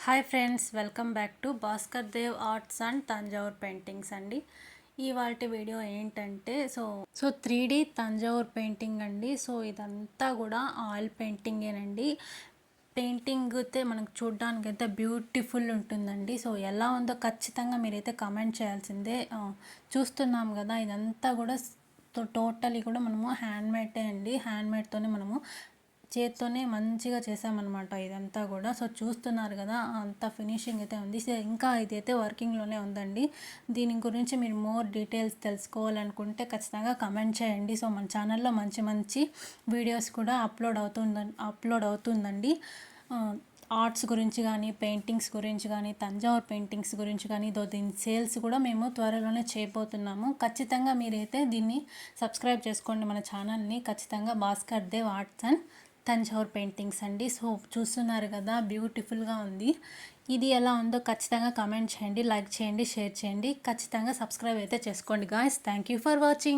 Hi friends, welcome back to Bhaskar Dev arts and Thanjavur paintings అండి. ఇవాల్టి video ఏంటంటే సో 3D తంజావూర్ పెయింటింగ్ అండి. సో ఇదంతా కూడా ఆయిల్ పెయింటింగేనండి. పెయింటింగ్ అయితే మనకు చూడడానికి అయితే బ్యూటిఫుల్ ఉంటుందండి. సో ఎలా ఉందో ఖచ్చితంగా మీరైతే కమెంట్ చేయాల్సిందే. చూస్తున్నాం కదా, ఇదంతా కూడా టోటలీ కూడా మనము హ్యాండ్మేడే అండి. హ్యాండ్మేడ్తోనే మనము చేత్తోనే మంచిగా చేసామన్నమాట ఇదంతా కూడా. సో చూస్తున్నారు కదా, అంత ఫినిషింగ్ అయితే ఉంది. సో ఇంకా ఇదైతే వర్కింగ్లోనే ఉందండి. దీని గురించి మీరు మోర్ డీటెయిల్స్ తెలుసుకోవాలనుకుంటే ఖచ్చితంగా కమెంట్ చేయండి. సో మన ఛానల్లో మంచి మంచి వీడియోస్ కూడా అప్లోడ్ అవుతుందండి. ఆర్ట్స్ గురించి కానీ, పెయింటింగ్స్ గురించి కానీ, తంజావూర్ పెయింటింగ్స్ గురించి కానీ, దీని సేల్స్ కూడా మేము త్వరలోనే చేయబోతున్నాము. ఖచ్చితంగా మీరైతే దీన్ని సబ్స్క్రైబ్ చేసుకోండి మన ఛానల్ని. ఖచ్చితంగా Bhaskar Dev arts and Thanjavur paintings అండి. సో చూస్తున్నారు కదా, బ్యూటిఫుల్గా ఉంది. ఇది ఎలా ఉందో ఖచ్చితంగా కమెంట్ చేయండి, లైక్ చేయండి, షేర్ చేయండి. ఖచ్చితంగా సబ్స్క్రైబ్ అయితే చేసుకోండి guys. Thank you for watching.